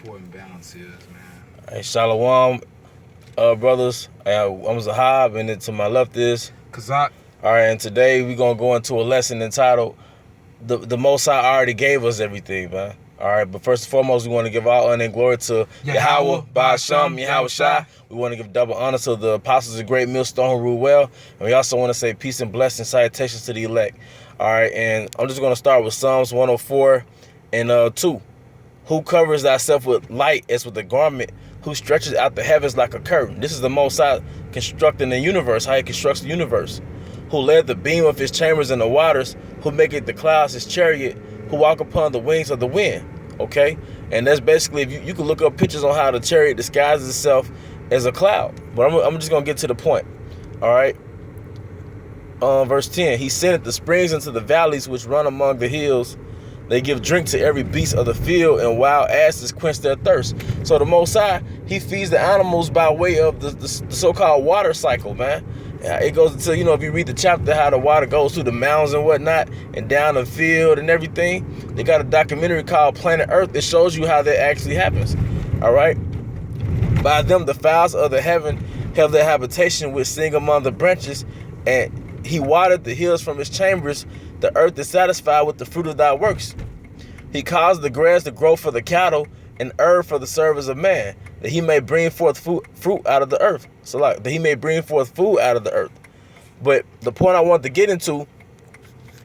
important balance is, man. Hey, Shalom, brothers. I'm Zahab, and then to my left is Kazak. All right, and today we're gonna go into a lesson entitled "The Most High already gave us everything, man." All right, but first and foremost, we want to give all honor and glory to Yahweh, Ba'asham, Yahweh Shai. We want to give double honor to the apostles of great millstone who rule well, and we also want to say peace and blessings, salutations to the elect. All right, and I'm just gonna start with Psalms 104 and 2. Who covers thyself with light as with a garment, who stretches out the heavens like a curtain. This is the Most High constructing the universe, how he constructs the universe. Who led the beam of his chambers in the waters, who maketh the clouds his chariot, who walk upon the wings of the wind. Okay? And that's basically, if you can look up pictures on how the chariot disguises itself as a cloud. But I'm just going to get to the point. All right? Verse 10, he sendeth the springs into the valleys which run among the hills. They give drink to every beast of the field, and wild asses quench their thirst. So the Most High, he feeds the animals by way of the so-called water cycle, man. It goes into, if you read the chapter, how the water goes through the mountains and whatnot, and down the field and everything. They got a documentary called Planet Earth. It shows you how that actually happens. All right? By them, the fowls of the heaven have their habitation, which sing among the branches, and he watered the hills from his chambers. The earth is satisfied with the fruit of thy works. He caused the grass to grow for the cattle and herb for the service of man, that he may bring forth fruit out of the earth. So that he may bring forth food out of the earth. But the point I want to get into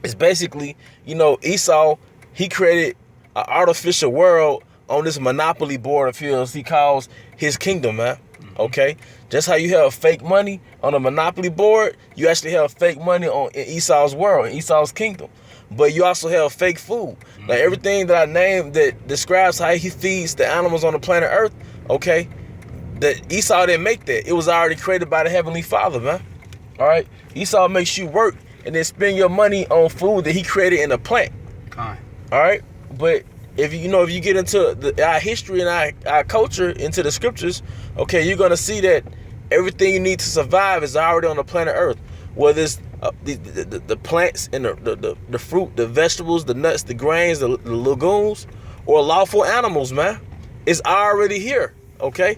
is basically, Esau, he created an artificial world on this monopoly board of his he calls his kingdom, man. Okay? Just how you have fake money on a monopoly board, you actually have fake money in Esau's world, in Esau's kingdom. But you also have fake food. Like everything that I named that describes how he feeds the animals on the planet Earth, okay, that Esau didn't make that. It was already created by the Heavenly Father, man. All right? Esau makes you work and then spend your money on food that he created in a plant. All right? But if you get into our history and our culture, into the scriptures, okay, you're going to see that everything you need to survive is already on the planet Earth. Whether it's the plants and the fruit, the vegetables, the nuts, the grains, the legumes, or lawful animals, man. It's already here, okay?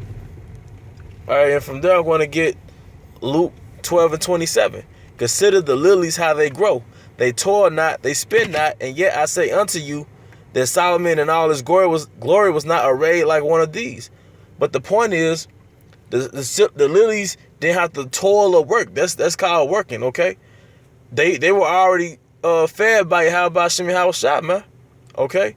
All right, and from there I'm going to get Luke 12:27. Consider the lilies how they grow. They toil not, they spin not, and yet I say unto you that Solomon in all his glory was not arrayed like one of these. But the point is, the lilies didn't have to toil or work. That's called working, okay? They were already fed by Yahweh Shai, man. Okay?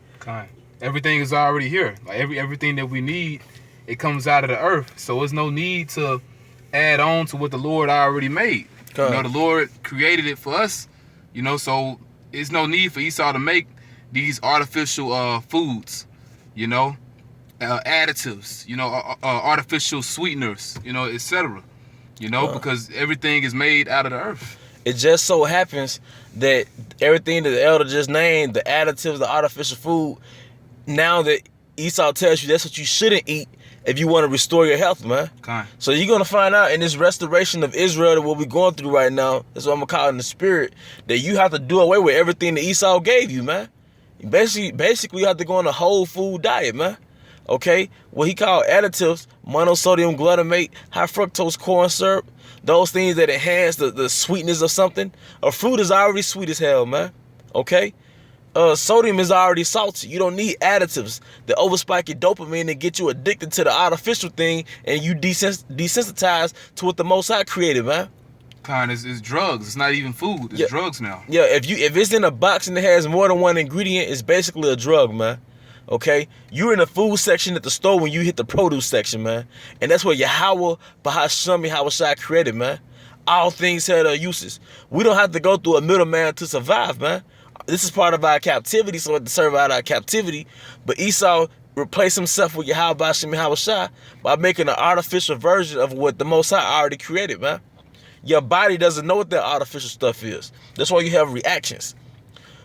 Everything is already here. Like everything that we need, it comes out of the earth. So there's no need to add on to what the Lord already made. The Lord created it for us, so there's no need for Esau to make these artificial foods, additives, artificial sweeteners, etc. Because everything is made out of the earth. It just so happens that everything that the elder just named, the additives, the artificial food, now that Esau tells you that's what you shouldn't eat if you want to restore your health, man. So you're going to find out in this restoration of Israel that what we're going through right now, that's what I'm going to call it in the spirit, that you have to do away with everything that Esau gave you, man. Basically, you have to go on a whole food diet, man. Okay? What he called additives, monosodium glutamate, high fructose corn syrup, those things that enhance the sweetness of something. A fruit is already sweet as hell, man. Okay? Sodium is already salty. You don't need additives that overspike your dopamine and get you addicted to the artificial thing, and you desensitize to what the Most High created, man. It's drugs. It's not even food. It's drugs now. Yeah, if it's in a box and it has more than one ingredient, it's basically a drug, man. Okay? You're in the food section at the store when you hit the produce section, man. And that's where Yahweh, Ba'asham, Yahweh Shai created, man. All things had their uses. We don't have to go through a middleman to survive, man. This is part of our captivity, so we have to serve out our captivity. But Esau replaced himself with Yahweh, Ba'asham, Yahweh Shai by making an artificial version of what the Most High already created, man. Your body doesn't know what that artificial stuff is. That's why you have reactions.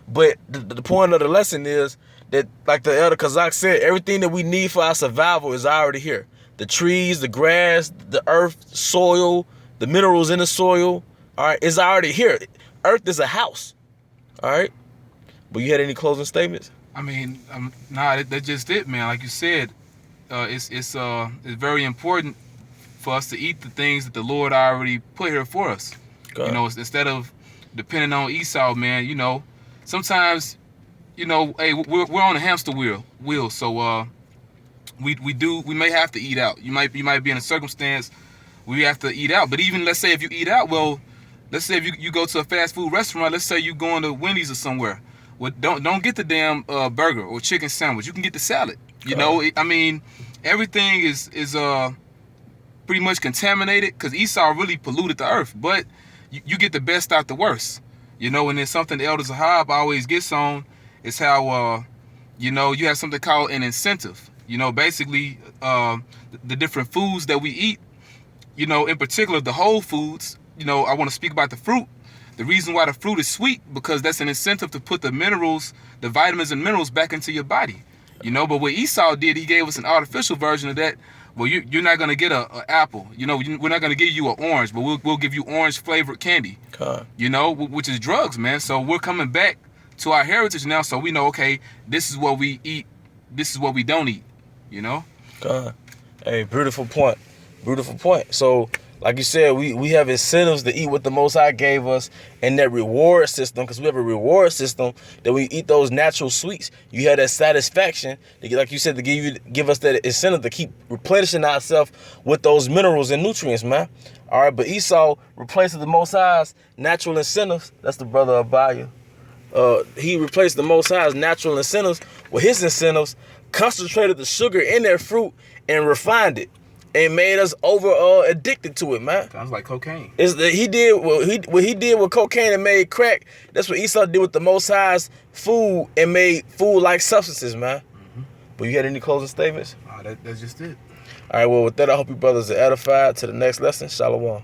But the point of the lesson is that, like the elder Kazak said, everything that we need for our survival is already here. The trees, the grass, the earth, soil, the minerals in the soil, all right, is already here. Earth is a house, all right? But you had any closing statements? Nah, that's just it, man. Like you said, it's very important for us to eat the things that the Lord already put here for us. God. You know, instead of depending on Esau, man. You know, sometimes, you know, hey, we're on a hamster wheel. So we may have to eat out. You might be in a circumstance where you have to eat out. But even, let's say, if you eat out, well, let's say if you go to a fast food restaurant, let's say you going to Wendy's or somewhere. Well, don't get the damn burger or chicken sandwich. You can get the salad. You know, I mean, everything is pretty much contaminated because Esau really polluted the earth. But you get the best out the worst. You know, and then something the Elder Zahab always gets on is how, you know, you have something called an incentive. You know, basically, the different foods that we eat, you know, in particular the whole foods. You know, I want to speak about the fruit. The reason why the fruit is sweet, because that's an incentive to put the minerals, the vitamins and minerals back into your body. You know, but what Esau did, he gave us an artificial version of that. Well, you're not going to get an apple. You know, we're not going to give you an orange, but we'll give you orange flavored candy. You know, which is drugs, man. So we're coming back to our heritage now, so we know, okay, this is what we eat, this is what we don't eat. You know? Hey, beautiful point. Beautiful point. So, like you said, we have incentives to eat what the Most High gave us, and that reward system, because we have a reward system that we eat those natural sweets. You have that satisfaction, like you said, to give us that incentive to keep replenishing ourselves with those minerals and nutrients, man. All right, but Esau replaces the Most High's natural incentives. That's the brother Abaya. He replaced the Most High's natural incentives with his incentives, concentrated the sugar in that fruit and refined it, and made us addicted to it, man. Sounds like cocaine. He did what he did with cocaine and made crack. That's what Esau did with the Most High's food and made food-like substances, man. Mm-hmm. But you had any closing statements? That's just it. All right, well, with that, I hope you brothers are edified. To the next lesson, Shalom.